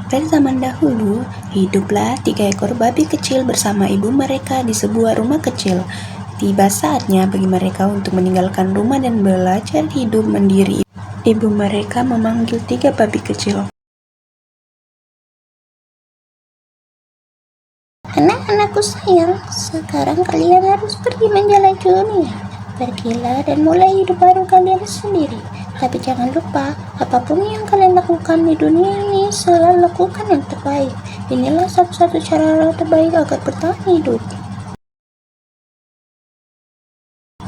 Pada zaman dahulu, hiduplah 3 ekor babi kecil bersama ibu mereka di sebuah rumah kecil. Tiba saatnya bagi mereka untuk meninggalkan rumah dan belajar hidup mandiri. Ibu mereka memanggil 3 babi kecil. Anak-anakku sayang, sekarang kalian harus pergi menjalani dunia. Pergilah dan mulai hidup baru kalian sendiri. Tapi jangan lupa, apapun yang kalian lakukan di dunia ini, selalu lakukan yang terbaik. Inilah satu-satu cara terbaik agar bertahan hidup.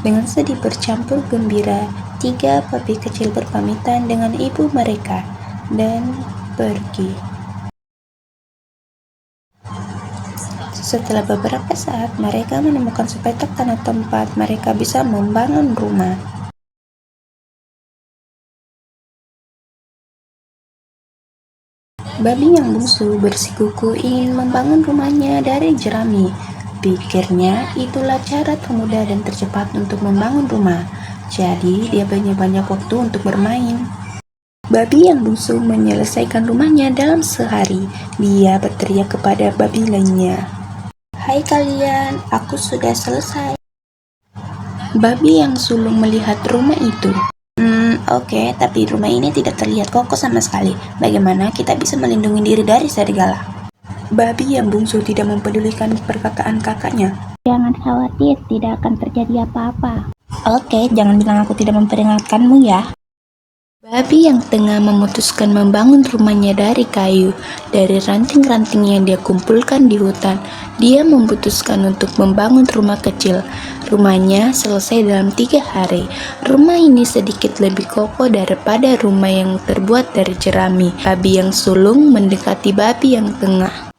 Dengan sedih bercampur gembira, 3 babi kecil berpamitan dengan ibu mereka dan pergi. Setelah beberapa saat, mereka menemukan sepetak tanah tempat mereka bisa membangun rumah. Babi yang bungsu bersikuku ingin membangun rumahnya dari jerami. Pikirnya itulah cara termudah dan tercepat untuk membangun rumah. Jadi dia punya banyak waktu untuk bermain. Babi yang bungsu menyelesaikan rumahnya dalam sehari. Dia berteriak kepada babi lainnya, "Hai kalian, aku sudah selesai." Babi yang sulung melihat rumah itu. Oke, tapi rumah ini tidak terlihat kokoh sama sekali. Bagaimana kita bisa melindungi diri dari serigala? Babi yang bungsu tidak mempedulikan perkataan kakaknya. Jangan khawatir, tidak akan terjadi apa-apa. Oke, jangan bilang aku tidak memperingatkanmu ya. Babi yang tengah memutuskan membangun rumahnya dari kayu. Dari ranting-ranting yang dia kumpulkan di hutan, dia memutuskan untuk membangun rumah kecil. Rumahnya selesai dalam 3 hari. Rumah ini sedikit lebih kokoh daripada rumah yang terbuat dari jerami. Babi yang sulung mendekati babi yang tengah.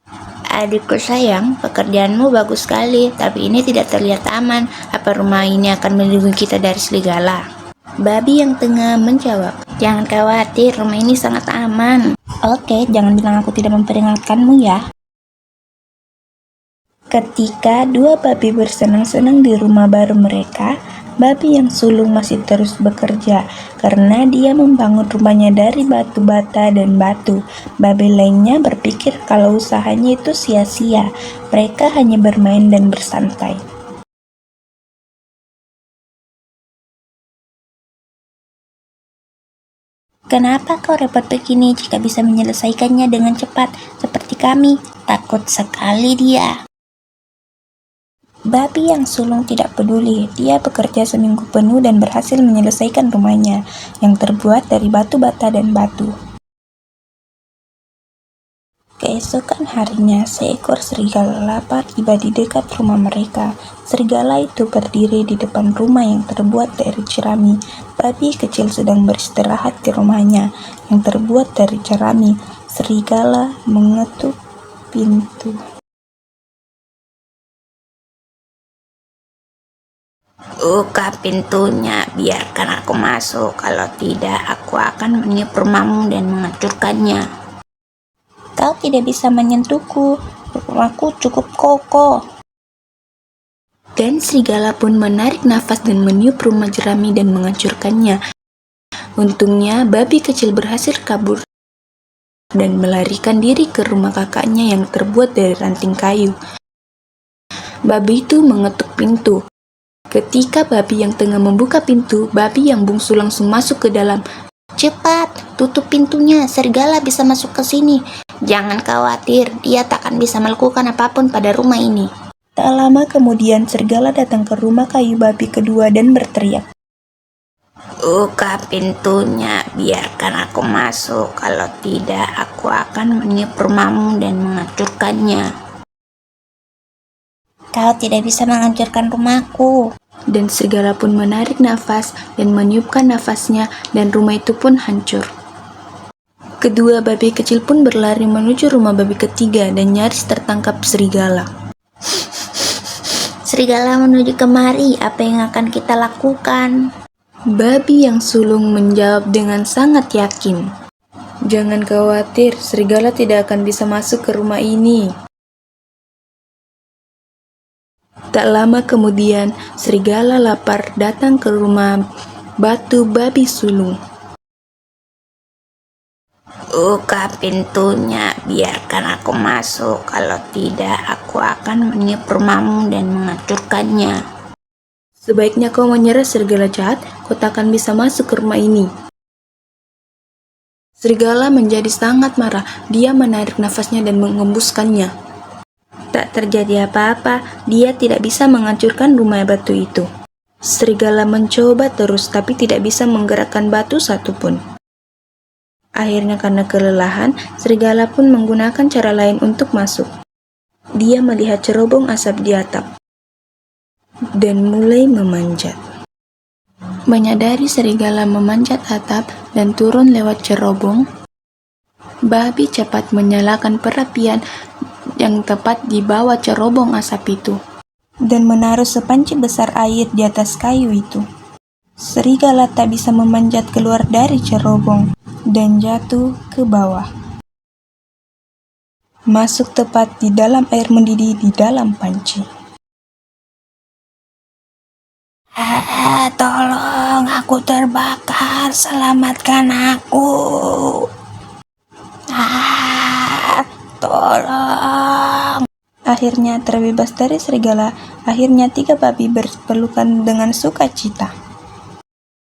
Adikku sayang, pekerjaanmu bagus sekali, tapi ini tidak terlihat aman. Apa rumah ini akan melindungi kita dari serigala? Babi yang tengah menjawab, Jangan khawatir, rumah ini sangat aman. Oke, jangan bilang aku tidak memperingatkanmu ya. Ketika 2 babi bersenang-senang di rumah baru mereka, babi yang sulung masih terus bekerja karena dia membangun rumahnya dari batu bata dan batu. Babi lainnya berpikir kalau usahanya itu sia-sia. Mereka hanya bermain dan bersantai. Kenapa kau repot begini jika bisa menyelesaikannya dengan cepat seperti kami? Takut sekali dia. Babi yang sulung tidak peduli. Dia bekerja seminggu penuh dan berhasil menyelesaikan rumahnya yang terbuat dari batu bata dan batu. Keesokan harinya, seekor serigala lapar tiba di dekat rumah mereka. Serigala itu berdiri di depan rumah yang terbuat dari jerami. Babi kecil sedang beristirahat di rumahnya yang terbuat dari jerami. Serigala mengetuk pintu. Buka pintunya, biarkan aku masuk. Kalau tidak, aku akan meniup rumahmu dan menghancurkannya. Kau tidak bisa menyentuhku, rumahku cukup kokoh. Dan serigala pun menarik nafas dan meniup rumah jerami dan menghancurkannya. Untungnya, babi kecil berhasil kabur dan melarikan diri ke rumah kakaknya yang terbuat dari ranting kayu. Babi itu mengetuk pintu. Ketika babi yang tengah membuka pintu, babi yang bungsu langsung masuk ke dalam. Cepat, tutup pintunya, serigala bisa masuk ke sini. Jangan khawatir, dia takkan bisa melakukan apapun pada rumah ini. Tak lama kemudian, serigala datang ke rumah kayu babi kedua dan berteriak. Buka pintunya, biarkan aku masuk. Kalau tidak, aku akan meniup rumahmu dan menghancurkannya. Kau tidak bisa menghancurkan rumahku. Dan serigala pun menarik nafas dan meniupkan nafasnya dan rumah itu pun hancur. Kedua babi kecil pun berlari menuju rumah babi ketiga dan nyaris tertangkap serigala. Serigala menuju kemari, apa yang akan kita lakukan? Babi yang sulung menjawab dengan sangat yakin, "Jangan khawatir, serigala tidak akan bisa masuk ke rumah ini." Tak lama kemudian, serigala lapar datang ke rumah batu babi sulung. Buka pintunya, biarkan aku masuk. Kalau tidak, aku akan meniup rumahmu dan menghancurkannya. "Sebaiknya kau menyerah, serigala jahat. Kau tak akan bisa masuk ke rumah ini." Serigala menjadi sangat marah. Dia menarik nafasnya dan mengembuskannya. Tak terjadi apa-apa. Dia tidak bisa menghancurkan rumah batu itu. Serigala mencoba terus, tapi tidak bisa menggerakkan batu satupun. Akhirnya karena kelelahan, serigala pun menggunakan cara lain untuk masuk. Dia melihat cerobong asap di atap dan mulai memanjat. Menyadari serigala memanjat atap dan turun lewat cerobong, babi cepat menyalakan perapian yang tepat di bawah cerobong asap itu dan menaruh sepanci besar air di atas kayu itu. Serigala tak bisa memanjat keluar dari cerobong dan jatuh ke bawah. Masuk tepat di dalam air mendidih di dalam panci. Tolong, aku terbakar, selamatkan aku. Tolong. Akhirnya terbebas dari serigala. Akhirnya 3 babi berpelukan dengan sukacita.